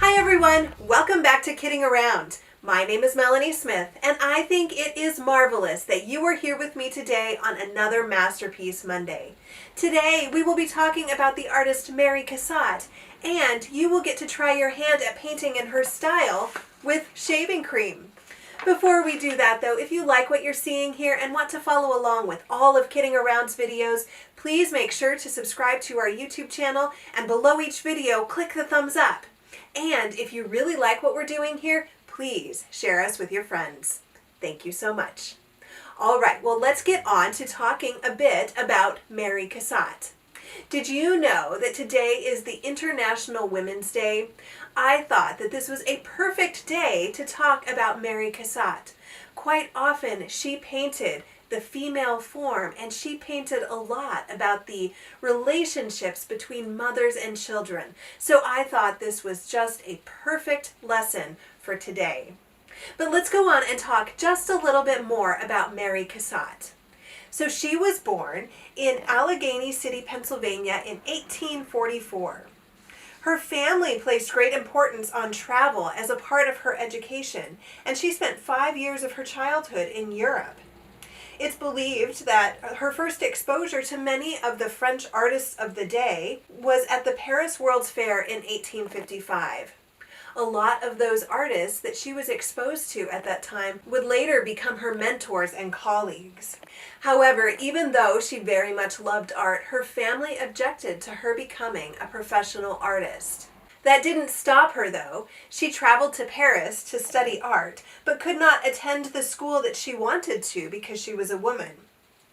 Hi everyone, welcome back to Kidding Around. My name is Melanie Smith, and I think it is marvelous that you are here with me today on another Masterpiece Monday. Today we will be talking about the artist Mary Cassatt, and you will get to try your hand at painting in her style with shaving cream. Before we do that though, if you like what you're seeing here and want to follow along with all of Kidding Around's videos, please make sure to subscribe to our YouTube channel, and below each video click the thumbs up. And if you really like what we're doing here, please share us with your friends. Thank you so much. All right, well, let's get on to talking a bit about Mary Cassatt. Did you know that today is the International Women's Day? I thought that this was a perfect day to talk about Mary Cassatt. Quite often she painted the female form, and she painted a lot about the relationships between mothers and children. So I thought this was just a perfect lesson for today. But let's go on and talk just a little bit more about Mary Cassatt. So she was born in Allegheny City, Pennsylvania in 1844. Her family placed great importance on travel as a part of her education, and she spent 5 years of her childhood in Europe. It's believed that her first exposure to many of the French artists of the day was at the Paris World's Fair in 1855. A lot of those artists that she was exposed to at that time would later become her mentors and colleagues. However, even though she very much loved art, her family objected to her becoming a professional artist. That didn't stop her though. She traveled to Paris to study art, but could not attend the school that she wanted to because she was a woman.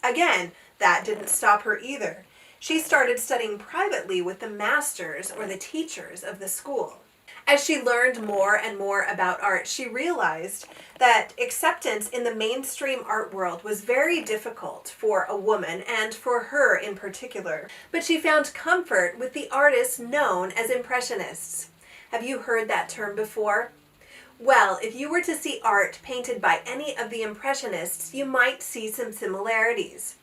Again, that didn't stop her either. She started studying privately with the masters or the teachers of the school. As she learned more and more about art, she realized that acceptance in the mainstream art world was very difficult for a woman, and for her in particular. But she found comfort with the artists known as Impressionists. Have you heard that term before? Well, if you were to see art painted by any of the Impressionists, you might see some similarities.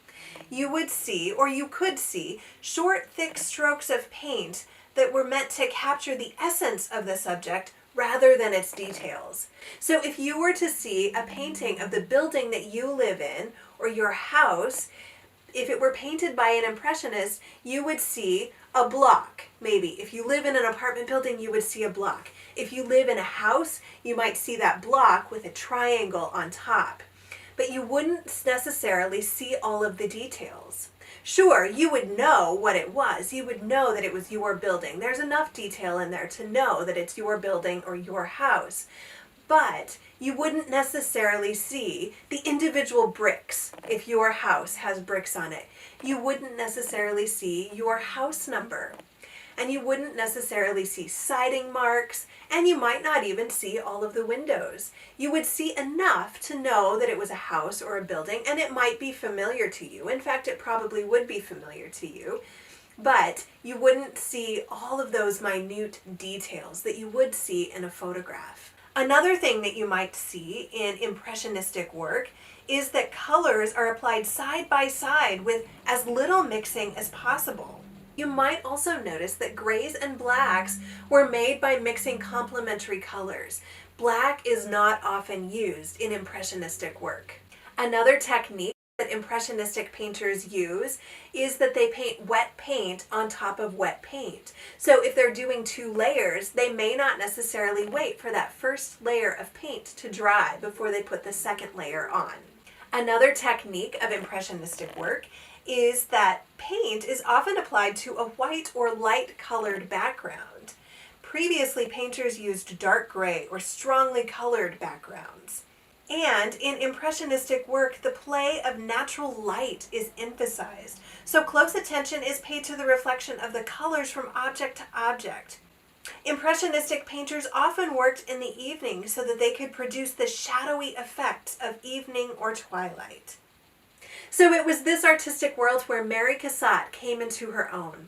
You would see, or you could see, short, thick strokes of paint that were meant to capture the essence of the subject rather than its details. So if you were to see a painting of the building that you live in, or your house, if it were painted by an Impressionist, you would see a block, maybe. If you live in an apartment building, you would see a block. If you live in a house, you might see that block with a triangle on top. But you wouldn't necessarily see all of the details. Sure, you would know what it was. You would know that it was your building. There's enough detail in there to know that it's your building or your house. But you wouldn't necessarily see the individual bricks if your house has bricks on it. You wouldn't necessarily see your house number. And you wouldn't necessarily see siding marks, and you might not even see all of the windows. You would see enough to know that it was a house or a building, and it might be familiar to you. In fact, it probably would be familiar to you, but you wouldn't see all of those minute details that you would see in a photograph. Another thing that you might see in Impressionistic work is that colors are applied side by side with as little mixing as possible. You might also notice that grays and blacks were made by mixing complementary colors. Black is not often used in Impressionistic work. Another technique that Impressionistic painters use is that they paint wet paint on top of wet paint. So if they're doing 2 layers, they may not necessarily wait for that first layer of paint to dry before they put the second layer on. Another technique of Impressionistic work is that paint is often applied to a white or light colored background. Previously, painters used dark gray or strongly colored backgrounds. And in Impressionistic work, the play of natural light is emphasized. So close attention is paid to the reflection of the colors from object to object. Impressionistic painters often worked in the evening so that they could produce the shadowy effects of evening or twilight. So it was this artistic world where Mary Cassatt came into her own.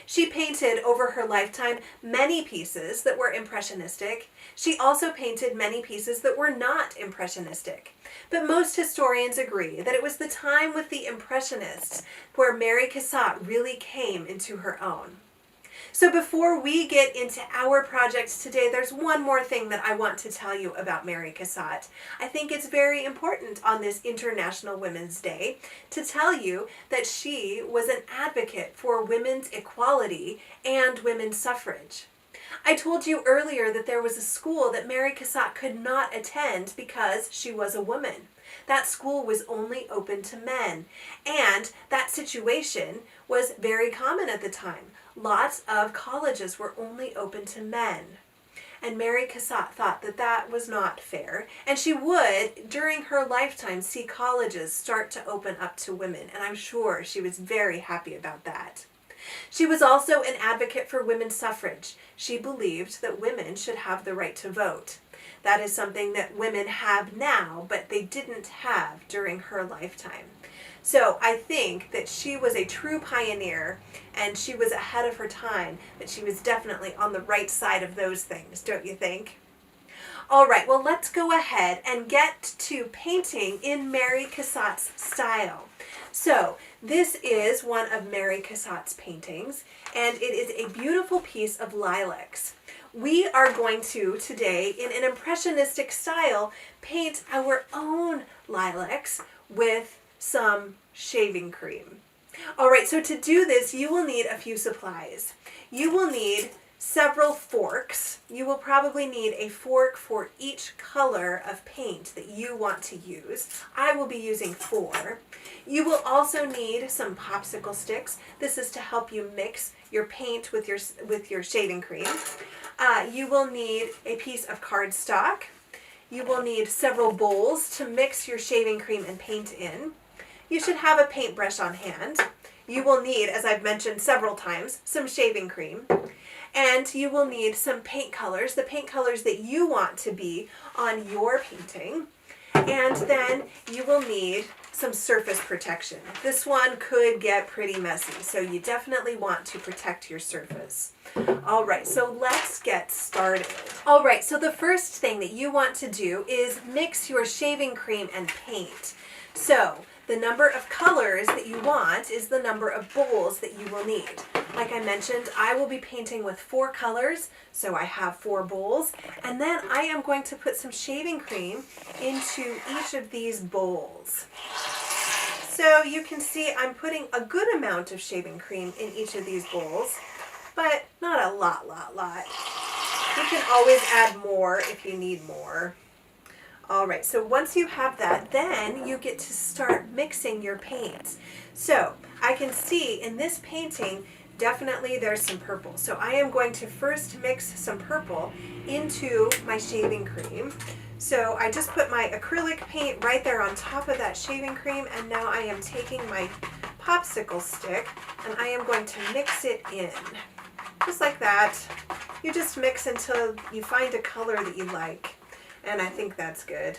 She painted over her lifetime many pieces that were impressionistic. She also painted many pieces that were not impressionistic. But most historians agree that it was the time with the Impressionists where Mary Cassatt really came into her own. So before we get into our projects today, there's one more thing that I want to tell you about Mary Cassatt. I think it's very important on this International Women's Day to tell you that she was an advocate for women's equality and women's suffrage. I told you earlier that there was a school that Mary Cassatt could not attend because she was a woman. That school was only open to men, and that situation was very common at the time. Lots of colleges were only open to men. And Mary Cassatt thought that that was not fair. And she would, during her lifetime, see colleges start to open up to women. And I'm sure she was very happy about that. She was also an advocate for women's suffrage. She believed that women should have the right to vote. That is something that women have now, but they didn't have during her lifetime. So I think that she was a true pioneer and she was ahead of her time, but she was definitely on the right side of those things, don't you think? All right, well, let's go ahead and get to painting in Mary Cassatt's style. So this is one of Mary Cassatt's paintings, and it is a beautiful piece of lilacs. We are going to, today, in an impressionistic style, paint our own lilacs with some shaving cream. All right, so to do this, you will need a few supplies. You will need several forks. You will probably need a fork for each color of paint that you want to use. I will be using 4. You will also need some popsicle sticks. This is to help you mix your paint with your shaving cream. You will need a piece of cardstock. You will need several bowls to mix your shaving cream and paint in. You should have a paintbrush on hand. You will need, as I've mentioned several times, some shaving cream. And you will need some paint colors, the paint colors that you want to be on your painting. And then you will need some surface protection. This one could get pretty messy, so you definitely want to protect your surface. All right, so let's get started. All right, so the first thing that you want to do is mix your shaving cream and paint. So the number of colors that you want is the number of bowls that you will need. Like I mentioned, I will be painting with 4 colors, so I have 4 bowls. And then I am going to put some shaving cream into each of these bowls. So you can see I'm putting a good amount of shaving cream in each of these bowls, but not a lot. You can always add more if you need more. All right, so once you have that, then you get to start mixing your paints. So I can see in this painting, definitely there's some purple. So I am going to first mix some purple into my shaving cream. So I just put my acrylic paint right there on top of that shaving cream, and now I am taking my popsicle stick and I am going to mix it in. Just like that. You just mix until you find a color that you like. And I think that's good.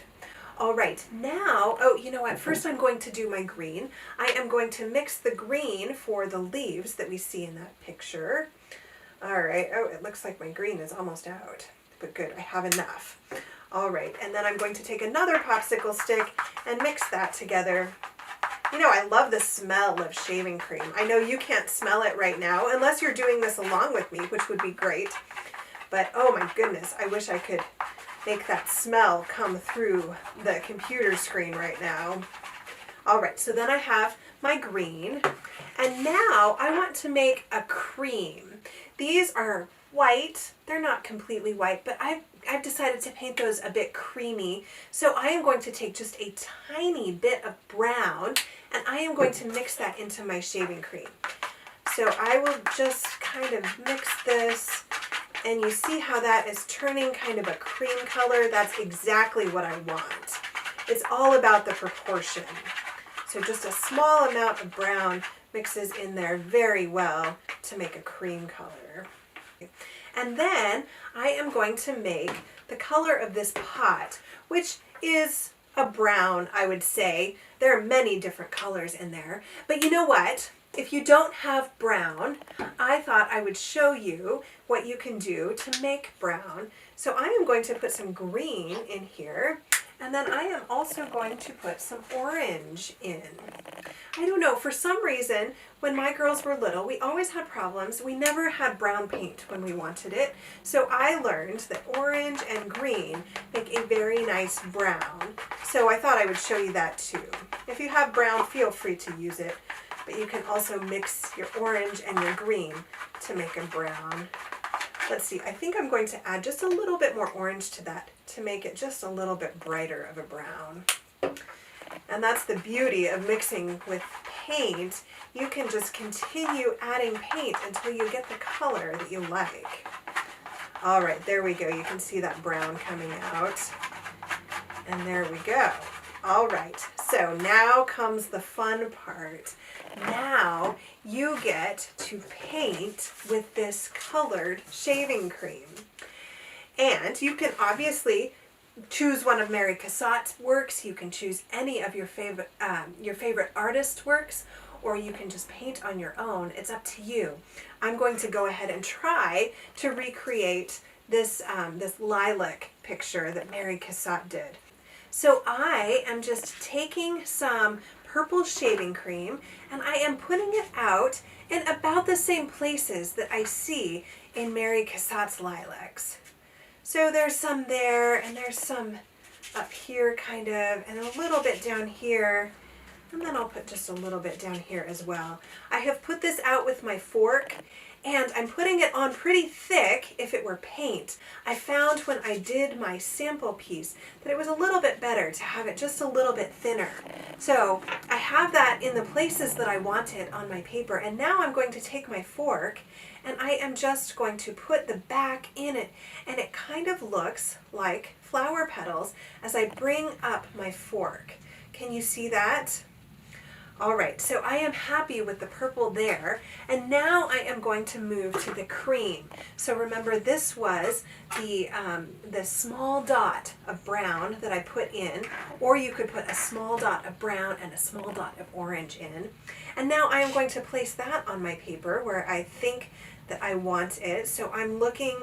All right, now, oh, you know what? First I'm going to do my green. I am going to mix the green for the leaves that we see in that picture. All right, oh, it looks like my green is almost out, but good, I have enough. All right, and then I'm going to take another popsicle stick and mix that together. You know, I love the smell of shaving cream. I know you can't smell it right now, unless you're doing this along with me, which would be great. But oh my goodness, I wish I could make that smell come through the computer screen right now. All right, so then I have my green, and now I want to make a cream. These are white. They're not completely white, but I've decided to paint those a bit creamy. So I am going to take just a tiny bit of brown, and I am going to mix that into my shaving cream. So I will just kind of mix this, and you see how that is turning kind of a cream color. That's exactly what I want. It's all about the proportion. So just a small amount of brown mixes in there very well to make a cream color. And then I am going to make the color of this pot, which is a brown, I would say. There are many different colors in there. But you know what? If you don't have brown, I thought I would show you what you can do to make brown. So I am going to put some green in here, and then I am also going to put some orange in. I don't know, for some reason, when my girls were little, we always had problems. We never had brown paint when we wanted it. So I learned that orange and green make a very nice brown. So I thought I would show you that too. If you have brown, feel free to use it. But you can also mix your orange and your green to make a brown. Let's see, I think I'm going to add just a little bit more orange to that to make it just a little bit brighter of a brown. And that's the beauty of mixing with paint. You can just continue adding paint until you get the color that you like. All right, there we go. You can see that brown coming out. And there we go. All right, so now comes the fun part. Now you get to paint with this colored shaving cream. And you can obviously choose one of Mary Cassatt's works. You can choose any of your favorite artist's works, or you can just paint on your own. It's up to you. I'm going to go ahead and try to recreate this lilac picture that Mary Cassatt did. So I am just taking some purple shaving cream and I am putting it out in about the same places that I see in Mary Cassatt's lilacs. So there's some there, and there's some up here kind of, and a little bit down here, and then I'll put just a little bit down here as well. I have put this out with my fork, and I'm putting it on pretty thick if it were paint. I found when I did my sample piece that it was a little bit better to have it just a little bit thinner. So I have that in the places that I want it on my paper, and now I'm going to take my fork and I am just going to put the back in it, and it kind of looks like flower petals as I bring up my fork. Can you see that? All right, so I am happy with the purple there, and now I am going to move to the cream. So remember, this was the small dot of brown that I put in, or you could put a small dot of brown and a small dot of orange in. And now I am going to place that on my paper where I think that I want it. So I'm looking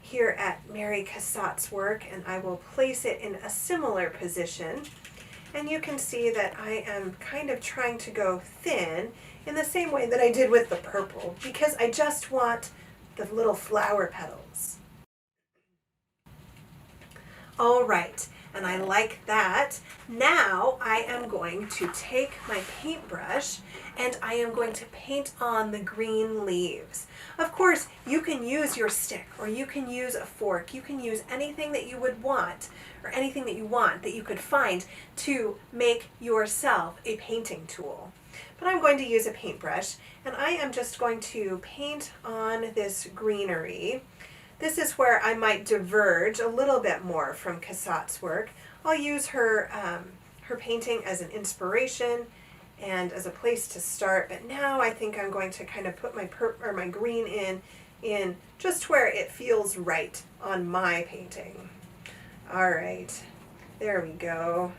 here at Mary Cassatt's work, and I will place it in a similar position. And you can see that I am kind of trying to go thin in the same way that I did with the purple, because I just want the little flower petals. All right, and I like that. Now I am going to take my paintbrush and I am going to paint on the green leaves. Of course, you can use your stick, or you can use a fork. You can use anything that you would want, or anything that you want that you could find to make yourself a painting tool. But I'm going to use a paintbrush, and I am just going to paint on this greenery. This is where I might diverge a little bit more from Cassatt's work. I'll use her painting as an inspiration and as a place to start, but now I think I'm going to kind of put my green in just where it feels right on my painting. All right, there we go.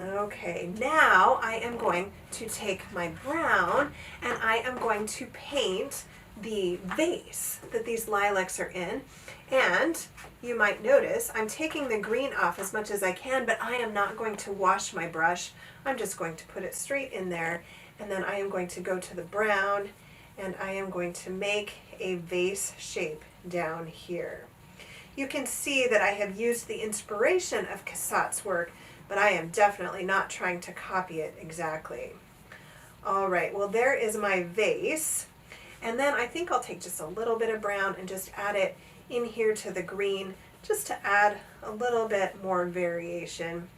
Okay, now I am going to take my brown and I am going to paint the vase that these lilacs are in. And you might notice I'm taking the green off as much as I can, but I am not going to wash my brush. I'm just going to put it straight in there, and then I am going to go to the brown and I am going to make a vase shape down here. You can see that I have used the inspiration of Cassatt's work, but I am definitely not trying to copy it exactly. All right, well, there is my vase. And then I think I'll take just a little bit of brown and just add it in here to the green, just to add a little bit more variation.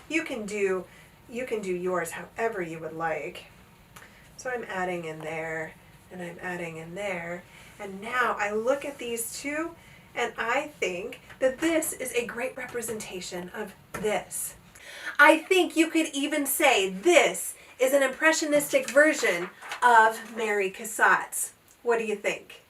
You can do yours however you would like. So I'm adding in there, and I'm adding in there. And now I look at these two, and I think that this is a great representation of this. I think you could even say this is an impressionistic version of Mary Cassatt's. What do you think?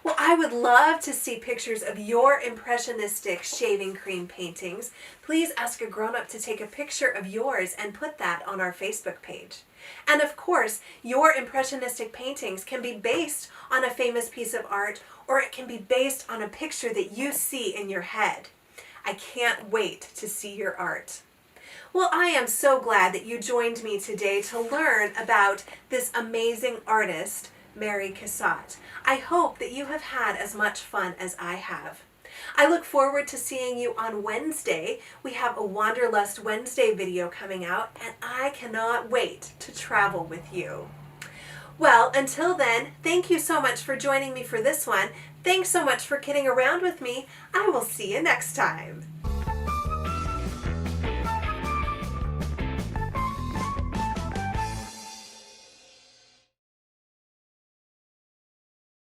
Well, I would love to see pictures of your impressionistic shaving cream paintings. Please ask a grown-up to take a picture of yours and put that on our Facebook page. And of course, your impressionistic paintings can be based on a famous piece of art, or it can be based on a picture that you see in your head. I can't wait to see your art. Well, I am so glad that you joined me today to learn about this amazing artist, Mary Cassatt. I hope that you have had as much fun as I have. I look forward to seeing you on Wednesday. We have a Wanderlust Wednesday video coming out, and I cannot wait to travel with you. Well, until then, thank you so much for joining me for this one. Thanks so much for kidding around with me. I will see you next time.